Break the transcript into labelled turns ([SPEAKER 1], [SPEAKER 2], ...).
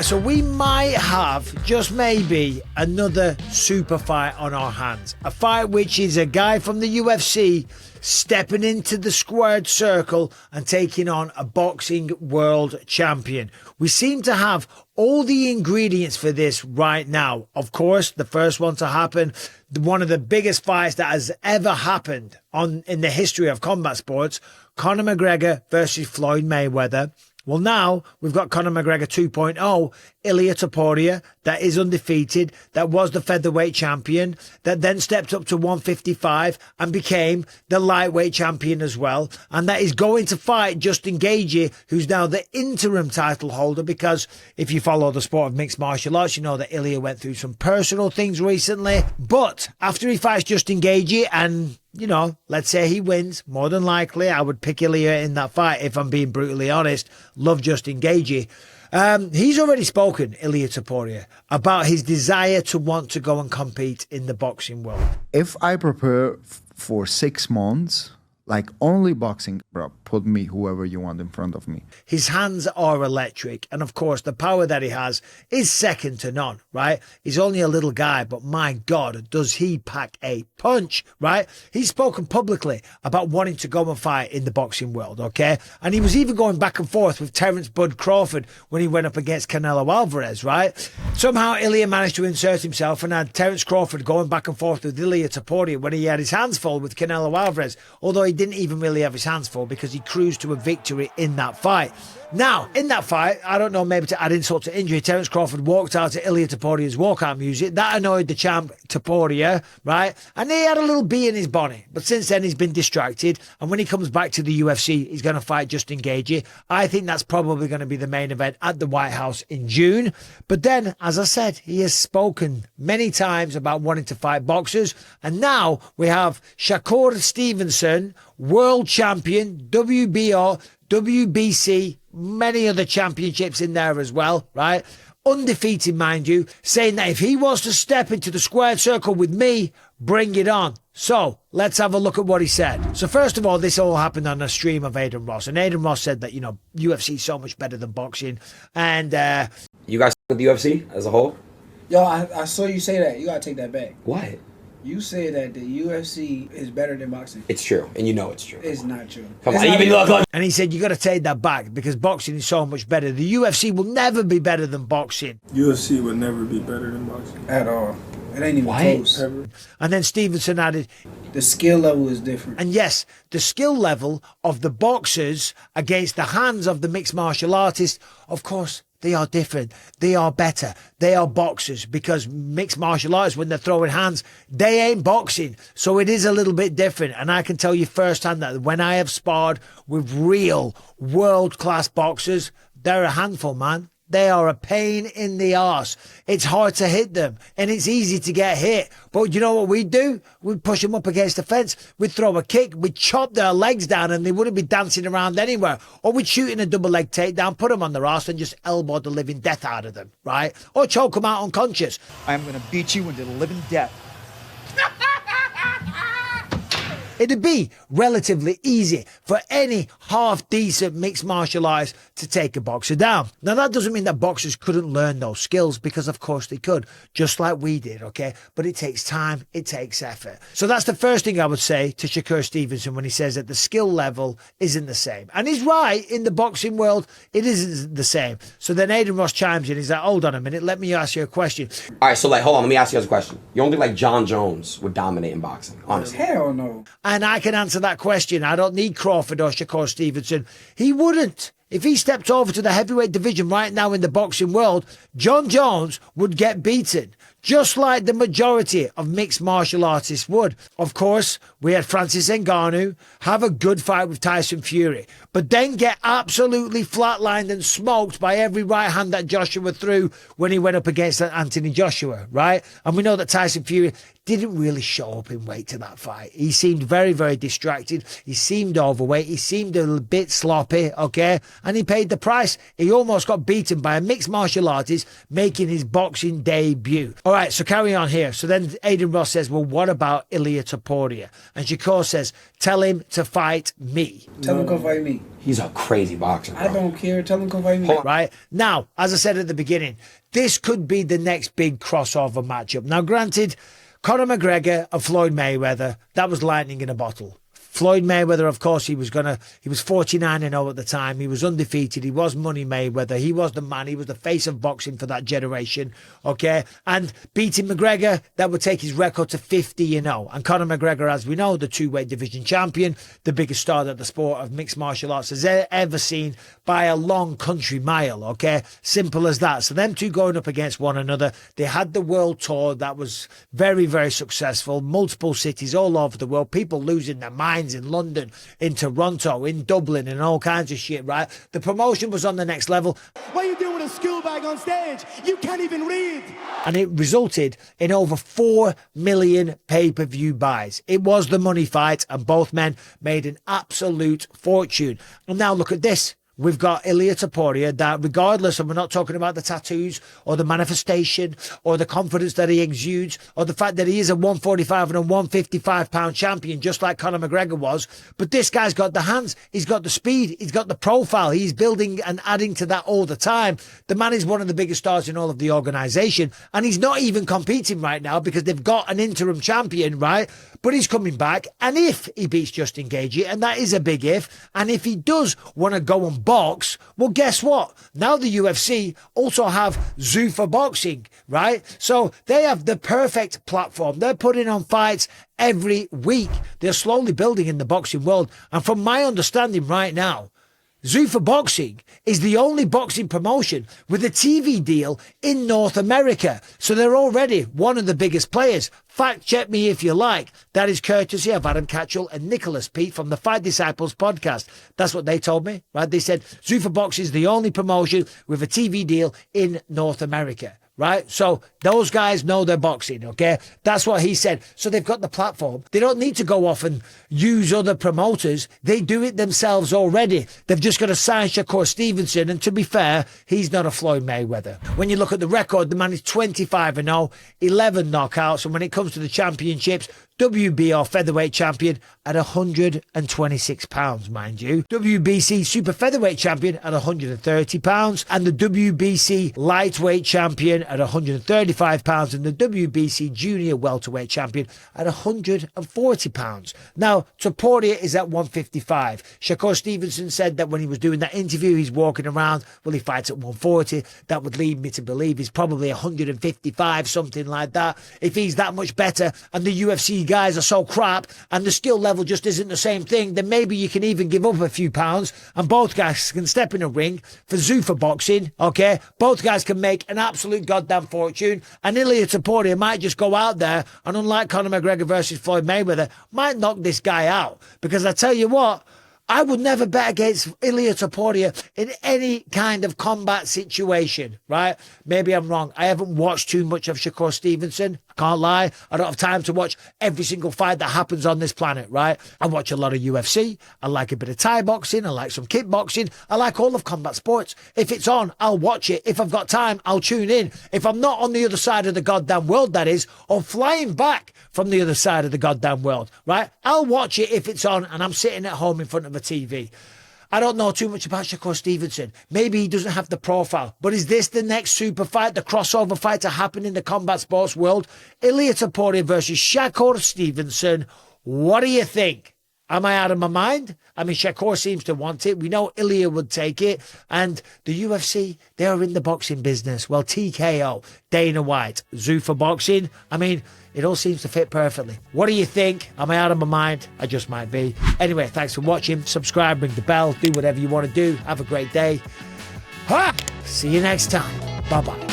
[SPEAKER 1] Right, so we might have, just maybe, another super fight on our hands. A fight which is a guy from the UFC stepping into the squared circle and taking on a boxing world champion. We seem to have all the ingredients for this right now. Of course, the first one to happen, one of the biggest fights that has ever happened in the history of combat sports, Conor McGregor versus Floyd Mayweather. Well, now we've got Conor McGregor 2.0, Ilia Topuria, that is undefeated, that was the featherweight champion, that then stepped up to 155 and became the lightweight champion as well. And that is going to fight Justin Gaethje, who's now the interim title holder, because if you follow the sport of mixed martial arts, you know that Ilia went through some personal things recently. But after he fights Justin Gaethje and, you know, let's say he wins, more than likely, I would pick Ilia in that fight, if I'm being brutally honest. Love Justin Gaethje. He's already spoken, Ilia Topuria, about his desire to want to go and compete in the boxing world.
[SPEAKER 2] If I prepare for 6 months, like only boxing, bro, put me whoever you want in front of me.
[SPEAKER 1] His hands are electric. And of course, the power that he has is second to none, right? He's only a little guy, but my God, does he pack a punch, right? He's spoken publicly about wanting to go and fight in the boxing world, okay? And he was even going back and forth with Terence Bud Crawford when he went up against Canelo Alvarez, right? Somehow, Ilia managed to insert himself and had Terence Crawford going back and forth with Ilia Topuria when he had his hands full with Canelo Alvarez, although he didn't even really have his hands full because he cruised to a victory in that fight. Now, in that fight, I don't know, maybe to add insult to injury, Terence Crawford walked out to Ilia Topuria's walkout music. That annoyed the champ, Topuria, right? And he had a little bee in his bonnet. But since then, he's been distracted. And when he comes back to the UFC, he's going to fight Justin Gaethje. I think that's probably going to be the main event at the White House in June. But then, as I said, he has spoken many times about wanting to fight boxers. And now we have Shakur Stevenson, world champion, WBO, WBC, many other championships in there as well, right? Undefeated, mind you, saying that if he wants to step into the squared circle with me, bring it on. So let's have a look at what he said. So first of all, this all happened on a stream of Adin Ross. And Adin Ross said that, you know, UFC is so much better than boxing. And
[SPEAKER 3] you guys with the UFC as a whole?
[SPEAKER 4] Yo, I saw you say that. You gotta take that back.
[SPEAKER 3] What?
[SPEAKER 4] You say that the UFC is better than boxing.
[SPEAKER 3] It's true, and you know it's true.
[SPEAKER 4] It's not true.
[SPEAKER 3] Come on, even look.
[SPEAKER 1] And he said, you got to take that back because boxing is so much better. The UFC will never be better than boxing.
[SPEAKER 5] UFC would never be better than boxing.
[SPEAKER 4] At all. It ain't even close.
[SPEAKER 5] Ever.
[SPEAKER 1] And then Stevenson added,
[SPEAKER 4] the skill level is different.
[SPEAKER 1] and yes, the skill level of the boxers against the hands of the mixed martial artists, of course, they are different. They are better. They are boxers because mixed martial arts, when they're throwing hands, they ain't boxing. So it is a little bit different. And I can tell you firsthand that when I have sparred with real world-class boxers, they're a handful, man. They are a pain in the arse. It's hard to hit them and it's easy to get hit. But you know what we do? We'd push them up against the fence. We'd throw a kick. We'd chop their legs down and they wouldn't be dancing around anywhere. Or we'd shoot in a double leg takedown, put them on their arse and just elbow the living death out of them, right? Or choke them out unconscious.
[SPEAKER 6] I'm going to beat you into the living death.
[SPEAKER 1] It'd be relatively easy for any half-decent mixed martial arts to take a boxer down. Now, that doesn't mean that boxers couldn't learn those skills, because of course they could, just like we did, okay? But it takes time, it takes effort. So that's the first thing I would say to Shakur Stevenson when he says that the skill level isn't the same. And he's right, in the boxing world, it isn't the same. So then Adin Ross chimes in, he's like, hold on a minute, let me ask you a question.
[SPEAKER 3] All right, so like, hold on, let me ask you guys a question. You don't think like John Jones would dominate in boxing, honestly?
[SPEAKER 4] Hell no.
[SPEAKER 1] And I can answer that question. I don't need Crawford or Shakur Stevenson. He wouldn't. If he stepped over to the heavyweight division right now in the boxing world, John Jones would get beaten, just like the majority of mixed martial artists would. Of course, we had Francis Ngannou have a good fight with Tyson Fury, but then get absolutely flatlined and smoked by every right hand that Joshua threw when he went up against Anthony Joshua, right? And we know that Tyson Fury didn't really show up in weight to that fight. He seemed very, very distracted. He seemed overweight. He seemed a little bit sloppy, okay? and he paid the price. He almost got beaten by a mixed martial artist making his boxing debut. All right, so carry on here. So then Adin Ross says, well, what about Ilia Topuria? And Shakur says, tell him to fight me.
[SPEAKER 4] Tell him come fight me.
[SPEAKER 3] He's a crazy boxer, bro.
[SPEAKER 4] I don't care. Tell him come fight me.
[SPEAKER 1] Right? Now, as I said at the beginning, this could be the next big crossover matchup. Now, granted, Conor McGregor and Floyd Mayweather, that was lightning in a bottle. Floyd Mayweather, of course, he was 49-0 at the time. He was undefeated. He was Money Mayweather. He was the man. He was the face of boxing for that generation. Okay. And beating McGregor, that would take his record to 50-0. And Conor McGregor, as we know, the 2-weight division champion, the biggest star that the sport of mixed martial arts has ever seen by a long country mile. Okay. Simple as that. So them two going up against one another. They had the world tour that was very, very successful. Multiple cities all over the world. People losing their minds in London, in Toronto, in Dublin, and all kinds of shit, right? The promotion was on the next level.
[SPEAKER 7] What are you doing with a school bag on stage? You can't even read.
[SPEAKER 1] And it resulted in over 4 million pay-per-view buys. It was the money fight, and both men made an absolute fortune. And now look at this. We've got Ilia Topuria that, regardless of, we're not talking about the tattoos or the manifestation or the confidence that he exudes or the fact that he is a 145 and a 155 pound champion, just like Conor McGregor was. But this guy's got the hands, he's got the speed, he's got the profile, he's building and adding to that all the time. The man is one of the biggest stars in all of the organization, and he's not even competing right now because they've got an interim champion, right? But he's coming back, and if he beats Justin Gaethje, and that is a big if, and if he does want to go and box, well, guess what? Now the UFC also have Zuffa Boxing, right? So they have the perfect platform. They're putting on fights every week. They're slowly building in the boxing world. And from my understanding right now, Zuffa Boxing is the only boxing promotion with a TV deal in North America. So they're already one of the biggest players. Fact check me if you like. That is courtesy of Adam Catchell and Nicholas Pete from the Fight Disciples podcast. That's what they told me, right? They said Zuffa Boxing is the only promotion with a TV deal in North America. Right? So those guys know their boxing, okay? That's what he said. So they've got the platform. They don't need to go off and use other promoters. They do it themselves already. They've just got to sign Shakur Stevenson. And to be fair, he's not a Floyd Mayweather. When you look at the record, the man is 25-0, 11 knockouts. And when it comes to the championships, WBO featherweight champion at 126 pounds, mind you. WBC super featherweight champion at 130 pounds. And the WBC lightweight champion at 135 pounds. And the WBC junior welterweight champion at 140 pounds. Now, Topuria is at 155. Shakur Stevenson said that when he was doing that interview, he's walking around, well, he fights at 140. That would lead me to believe he's probably 155, something like that. If he's that much better and the UFC guys are so crap and the skill level just isn't the same thing, then maybe you can even give up a few pounds and both guys can step in a ring for Zuffa Boxing, okay? Both guys can make an absolute goddamn fortune, and Ilia Topuria might just go out there and, unlike Conor McGregor versus Floyd Mayweather, might knock this guy out. Because I tell you what, I would never bet against Ilia Topuria in any kind of combat situation, right? Maybe I'm wrong. I haven't watched too much of Shakur Stevenson. I can't lie. I don't have time to watch every single fight that happens on this planet, right? I watch a lot of UFC. I like a bit of Thai boxing. I like some kickboxing. I like all of combat sports. If it's on, I'll watch it. If I've got time, I'll tune in. If I'm not on the other side of the goddamn world, that is, or flying back from the other side of the goddamn world, right? I'll watch it if it's on and I'm sitting at home in front of a TV. I don't know too much about Shakur Stevenson. Maybe he doesn't have the profile. But is this the next super fight, the crossover fight to happen in the combat sports world? Ilia Topuria versus Shakur Stevenson. What do you think? Am I out of my mind? I mean, Shakur seems to want it. We know Ilia would take it. And the UFC, they are in the boxing business. Well, TKO, Dana White, Zuffa Boxing. I mean, it all seems to fit perfectly. What do you think? Am I out of my mind? I just might be. Anyway, thanks for watching. Subscribe, ring the bell, do whatever you want to do. Have a great day. Ha! See you next time. Bye-bye.